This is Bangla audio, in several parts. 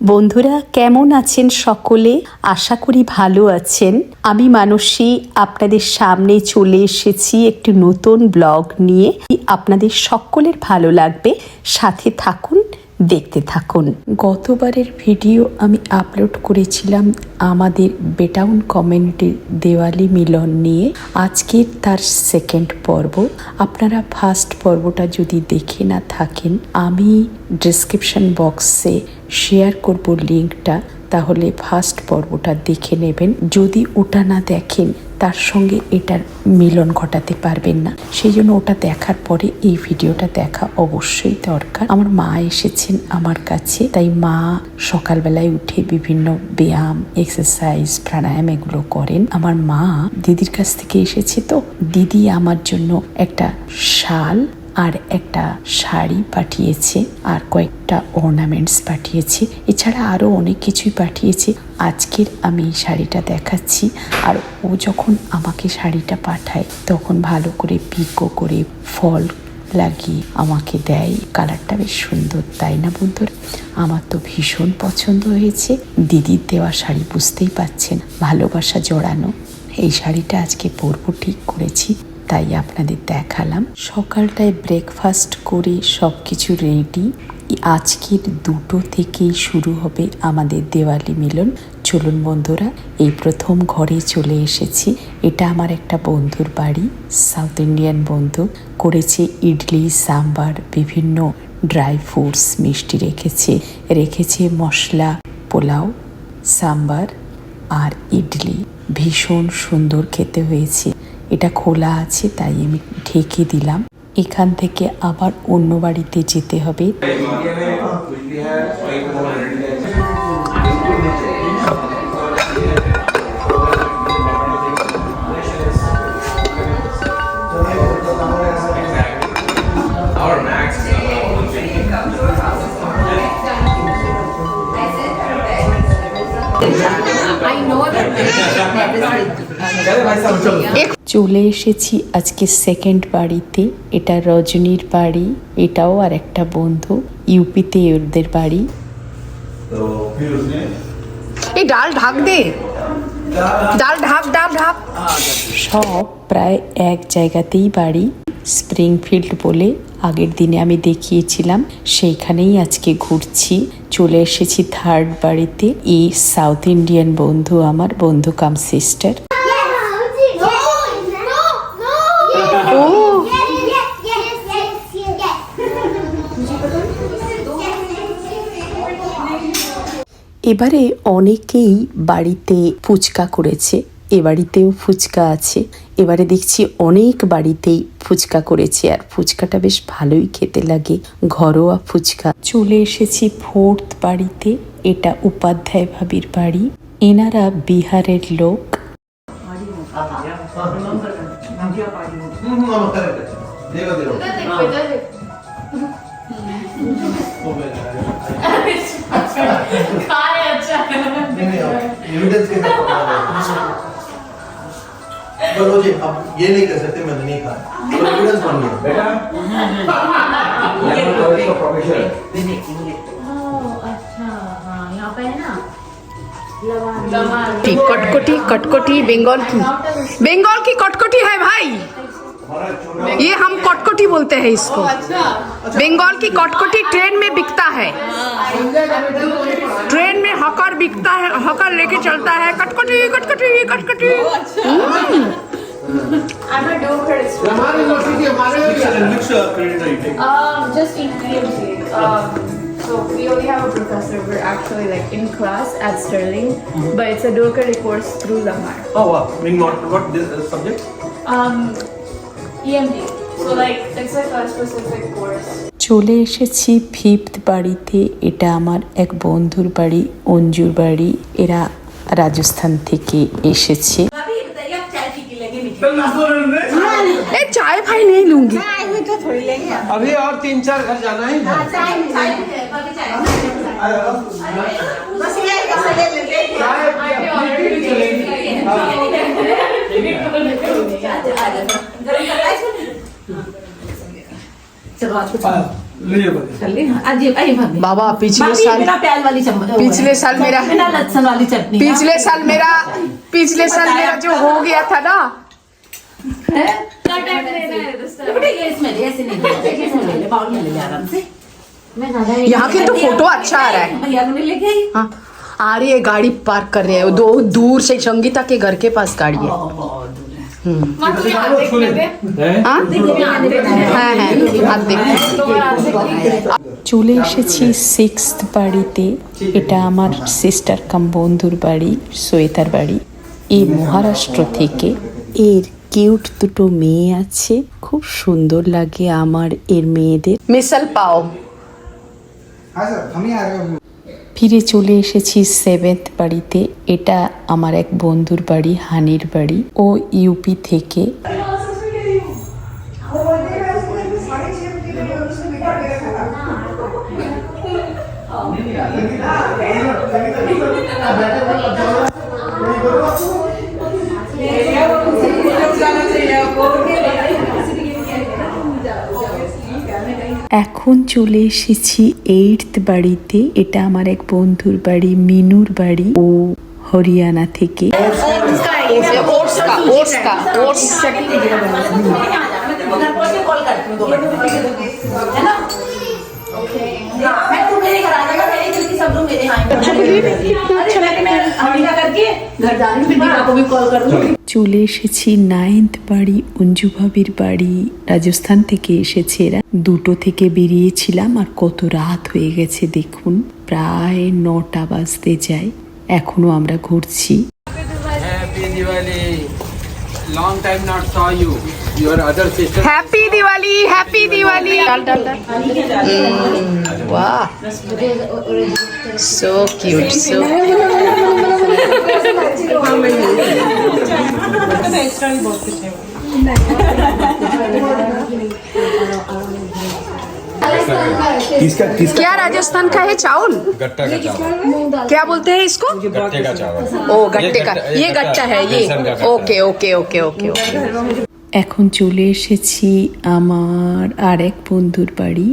বন্ধুরা কেমন আছেন সকলে? আশা করি ভালো আছেন। আমি মানসী আপনাদের সামনে চলে এসেছি একটি নতুন ব্লগ নিয়ে। আপনাদের সকলের ভালো লাগবে, সাথে থাকুন, দেখতে থাকুন। গতবারের ভিডিও আমি আপলোড করেছিলাম আমাদের বেটাউন কমিউনিটির দেওয়ালি মিলন নিয়ে। আজকের তার সেকেন্ড পর্ব। আপনারা ফার্স্ট পর্বটা যদি দেখে না থাকেন, আমি ডেসক্রিপশন বক্সে শেয়ার করব লিঙ্কটা, তাহলে ফার্স্ট পর্বটা দেখে নেবেন। যদি ওটা না দেখেন তার সঙ্গে এটার মিলন ঘটাতে পারবেন না, সেই জন্য ওটা দেখার পরে এই ভিডিওটা দেখা অবশ্যই দরকার। আমার মা এসেছেন আমার কাছে, তাই মা সকালবেলায় উঠে বিভিন্ন ব্যায়াম, এক্সারসাইজ, প্রাণায়াম এগুলো করেন। আমার মা দিদির কাছ থেকে এসেছে, তো দিদি আমার জন্য একটা শাল আর একটা শাড়ি পাঠিয়েছে, আর কয়েকটা অর্নামেন্টস পাঠিয়েছে, এছাড়া আরও অনেক কিছুই পাঠিয়েছে। আজকের আমি এই শাড়িটা দেখাচ্ছি। আর ও যখন আমাকে শাড়িটা পাঠায় তখন ভালো করে পিকো করে ফল লাগিয়ে আমাকে দেয়। কালারটা বেশ সুন্দর, তাই না বন্ধুরা? আমার তো ভীষণ পছন্দ হয়েছে। দিদির দেওয়া শাড়ি, বুঝতেই পাচ্ছেন ভালোবাসা জড়ানো। এই শাড়িটা আজকে পরবো ঠিক করেছি, তাই আপনাদের দেখালাম। সকালটায় ব্রেকফাস্ট করে সব কিছু রেডি। আজকের 2টো থেকেই শুরু হবে আমাদের দেওয়ালি মিলন। চলুন বন্ধুরা, এই প্রথম ঘরে চলে এসেছি। এটা আমার একটা বন্ধুর বাড়ি, সাউথ ইন্ডিয়ান বন্ধু। করেছে ইডলি, সাম্বার, বিভিন্ন ড্রাই ফ্রুটস, মিষ্টি রেখেছে মশলা পোলাও, সাম্বার আর ইডলি। ভীষণ সুন্দর খেতে হয়েছে। এটা খোলা আছে তাই আমি ঢেকে দিলাম। এখান থেকে আবার অন্য বাড়িতে যেতে হবে। চলে এসেছি আজকে সেকেন্ড বাড়িতে। এটা রজনীর বাড়ি, এটাও আর একটা বন্ধু, ইউপিতে ওদের বাড়ি। এই ডাল ঢাক দে, ডাল ঢাক ঢাক ঢাক। সব প্রায় এক জায়গাতেই বাড়ি, স্প্রিংফিল্ড বলে আগের দিনে আমি দেখিয়েছিলাম, সেইখানেই আজকে ঘুরছি। চলে এসেছি থার্ড বাড়িতে। এই সাউথ ইন্ডিয়ান বন্ধু, আমার বন্ধু কাম সিস্টার। এবারে অনেকেই বাড়িতে ফুচকা করেছে, এ বাড়িতেও ফুচকা আছে। এবারে দেখছি অনেক বাড়িতেই ফুচকা করেছে, আর ফুচকাটা বেশ ভালোই খেতে লাগে, ঘরোয়া ফুচকা। চলে এসেছি ফোর্থ বাড়িতে। এটা উপাধ্যায় ভাবির বাড়ি, এনারা বিহারের লোক। बोलो जी, अब ये नहीं कर सकते, मैंने नहीं कहा, तो एविडेंस बन गया बेटा। यहाँ पे है ना कटकटी कटकटी बंगाल की कटकटी है भाई। ये हम कटकटी बोलते हैं इसको। बंगाल की कटकटी ट्रेन में बिकता है, ट्रेन में हॉकर बिकता है, हॉकर लेके चलता है कटकटी कटकटी कटकटी। I'm a doctor. Just in PMC. So we only have a professor. We're actually like in class at Sterling, but it's a Dokari course through Lamar. Oh wow, mean what this subject? EMD. So like it's like a specific course. চলে এসেছি ফিফথ বাড়িতে। এটা আমার এক বন্ধুর বাড়ি, অঞ্জুর বাড়ি। এরা রাজস্থান থেকে এসেছে। चाय भाई नहीं लूंगी, अभी और 3-4 घर जाना है। बाबा पिछले साल मेरा जो हो गया था ना, यहाँ की तो फोटो अच्छा आ रहा है। हाँ, आ रही है गाड़ी पार्क कर रहे हैं, दो दूर से संगीता के घर के पास गाड़ी है। हाँ হ্যাঁ হাত দেখতে চলে এসেছি সিক্সথ বাড়িতে। এটা আমার সিস্টার কাম বন্ধুর বাড়ি, শ্বেতার বাড়ি। এই মহারাষ্ট্র থেকে। এর কিউট দুটো মেয়ে আছে, খুব সুন্দর লাগে আমার এর মেয়েদের। মিসাল পাও। ফিরে চলে এসেছি সেভেন্থ বাড়িতে। এটা আমার এক বন্ধুর বাড়ি, হানির বাড়ি। ও ইউপি থেকে। এখন চলে এসেছি এইটথ বাড়িতে। এটা আমার এক বন্ধুর বাড়ি, মিনুর বাড়ি। ও হরিয়ানা থেকে। চলে এসেছি নাইন্থ বাড়ি, অঞ্জু ভাবির বাড়ি। রাজস্থান থেকে এসেছে এরা। 2টো থেকে বেরিয়েছিলাম, আর কত রাত হয়ে গেছে দেখুন, প্রায় 9টা বাজতে যায়। এখনো আমরা ঘুরছি। Happy Diwali. Long time not saw you. Your other sister. Happy Diwali, happy Diwali. डाल डाल डाल। वाह, सो क्यूट, सो क्या राजस्थान का है चावल? गट्टा का चावल। क्या बोलते हैं इसको? गट्टे का चावल। ओ गट्टे का, ये गट्टा है ये। Okay okay okay okay okay. এখন চলে এসেছি আমার আর এক বন্ধুর বাড়ি,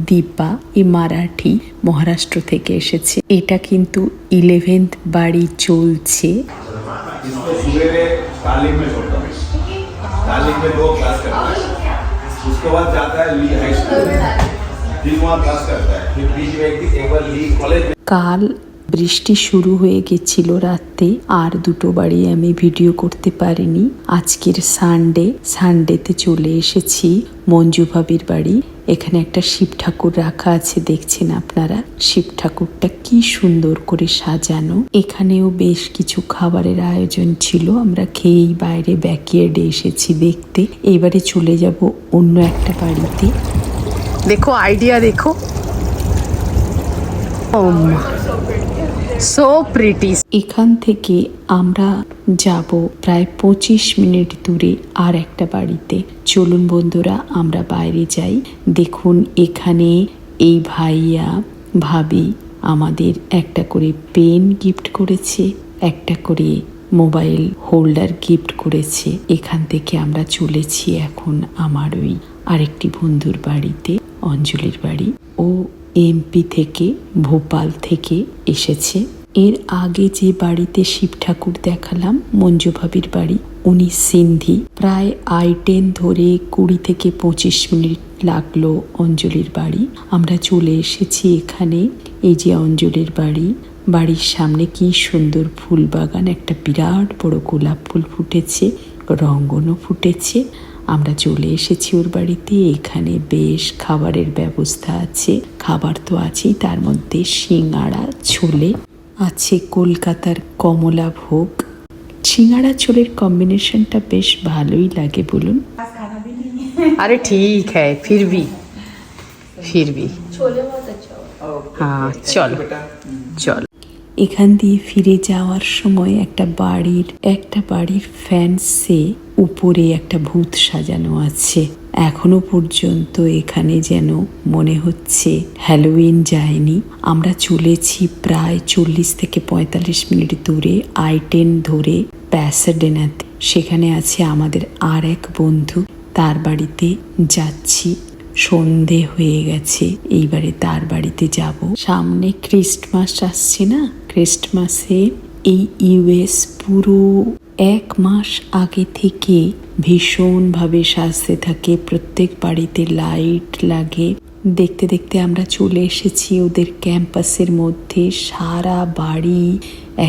দীপা। এ মারাঠি, মহারাষ্ট্র থেকে এসেছে। এটা কিন্তু 11th বাড়ি চলছে। इसको सुबह स्टार्लिंग में छोड़ता हूँ। स्टार्लिंग में 2 क्लास करता है, उसके बाद जाता है ली हाई स्कूल, फिर वहाँ क्लास करता है, फिर बीच में एक बार ली कॉलेज में। কাল বৃষ্টি শুরু হয়ে গেছিল রাতে, আর 2টো বাড়ি আমি ভিডিও করতে পারিনি। আজকের সানডেতে চলে এসেছি মঞ্জু ভাবির বাড়ি। এখানে একটা শিব ঠাকুর রাখা আছে, দেখছেন আপনারা। শিব ঠাকুরটা কি সুন্দর করে সাজানো। এখানেও বেশ কিছু খাবারের আয়োজন ছিল, আমরা খেয়েই বাইরে ব্যাকইয়ার্ডে এসেছি দেখতে। এইবারে চলে যাব অন্য একটা বাড়িতে। देखो आइडिया देखो, सो प्रिटी। এখান থেকে আমরা যাব প্রায় 25 মিনিট দূরে আর একটা বাড়িতে। চলুন বন্ধুরা, আমরা বাইরে যাই। দেখুন এখানে এই ভাইয়া ভাবি আমাদের একটা করে পেন গিফট করেছে, একটা করে মোবাইল হোল্ডার গিফট করেছে। এখান থেকে আমরা চলেছি এখন আমার ওই আরেকটি বন্ধুর বাড়িতে, অঞ্জলির বাড়ি। ও এমপি থেকে, ভোপাল থেকে এসেছে। এর আগে যে বাড়িতে শিব ঠাকুর দেখালাম, মঞ্জু ভাবির বাড়ি, উনি সিন্ধি। প্রায় I-10 ধরে 20 থেকে 25 মিনিট লাগলো অঞ্জলির বাড়ি। আমরা চলে এসেছি এখানে। এই যে অঞ্জলির বাড়ি, বাড়ির সামনে কি সুন্দর ফুল বাগান, একটা বিরাট বড় গোলাপ ফুল ফুটেছে, রঙ্গনও ফুটেছে। আমরা চলে এসেছি ওর বাড়িতে। এখানে বেশ খাবারের ব্যবস্থা আছে, খাবার তো আছেই, তার মধ্যে সিঙ্গাড়া, ছোলে আছে, কলকাতার কমলা ভোগ। সিঙ্গাড়া ছোলের কম্বিনেশনটা বেশ ভালোই লাগে বলুন। अरे ठीक है, फिर भी छोले बहुत अच्छा हो। हाँ चलो चलो। এখান দিয়ে ফিরে যাওয়ার সময় একটা বাড়ির ফ্যান্সে উপরে একটা ভূত সাজানো আছে। এখনো পর্যন্ত এখানে যেন মনে হচ্ছে হ্যালোউইন যায়নি। আমরা চলেছি প্রায় 40 থেকে 45 মিনিট দূরে I-10 ধরে প্যাসাডেনাতে। সেখানে আছে আমাদের আর এক বন্ধু, তার বাড়িতে যাচ্ছি। সন্ধে হয়ে গেছে, এইবারে তার বাড়িতে যাব। সামনে ক্রিস্টমাস আসছে না, ক্রিস্টমাসে এই ইউএস পুরো 1 মাস আগে থেকে ভীষণভাবে সাজতে থাকে, প্রত্যেক বাড়িতে লাইট লাগে। দেখতে দেখতে আমরা চলে এসেছি ওদের ক্যাম্পাসের মধ্যে। সারা বাড়ি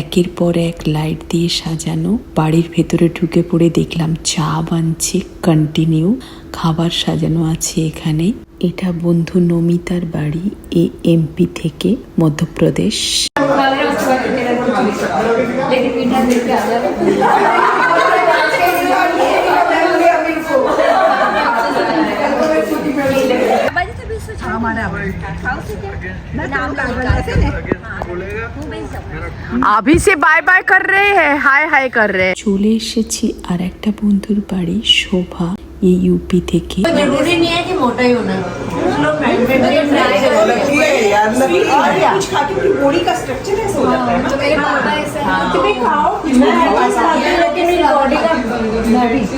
একের পর এক লাইট দিয়ে সাজানো। বাড়ির ভেতরে ঢুকে পড়ে দেখলাম চা বানছে কন্টিনিউ, খাবার সাজানো আছে এখানে। এটা বন্ধু নমিতার বাড়ি, এ এমপি থেকে, মধ্যপ্রদেশ। अभी से बाय बाय कर रहे हैं, हाय हाय कर रहे हैं। চলে এসেছি আর একটা বন্ধুর বাড়ি, শোভা, এই ইউপি থেকে। जरूरी नहीं है कि मोटा ही होना, कुछ लोग बॉडी का स्ट्रक्चर ऐसा हो जाता है ना। तो मेरे पापा ऐसे तुम्हें खाओ, लेकिन मेरी बॉडी का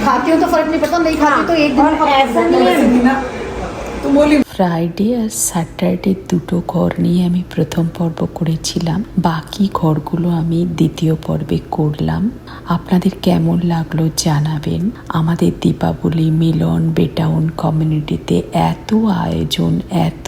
खाती हूँ तो फर्क नहीं पड़ता, नहीं खाती तो एक दिन ऐसा नहीं है। तुम बोली ফ্রাইডে আর স্যাটারডে দুটো ঘর নিয়ে আমি প্রথম পর্ব করেছিলাম, বাকি ঘরগুলো আমি দ্বিতীয় পর্বে করলাম। আপনাদের কেমন লাগলো জানাবেন। আমাদের দীপাবলি মিলন বেটাউন কমিউনিটিতে এত আয়োজন, এত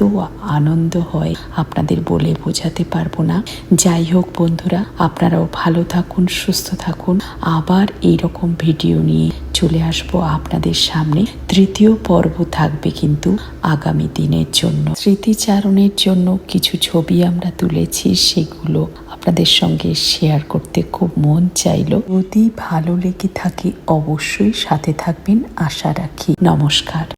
আনন্দ হয়, আপনাদের বলে বোঝাতে পারবো না। যাই হোক বন্ধুরা, আপনারাও ভালো থাকুন, সুস্থ থাকুন। আবার এইরকম ভিডিও নিয়ে চলে আসবো আপনাদের সামনে। তৃতীয় পর্ব থাকবে কিন্তু আগামী দিনের জন্য। স্মৃতিচারণের জন্য কিছু ছবি আমরা তুলেছি, সেগুলো আপনাদের সঙ্গে শেয়ার করতে খুব মন চাইলো। যদি ভালো লেগে থাকে অবশ্যই সাথে থাকবেন আশা রাখি। নমস্কার।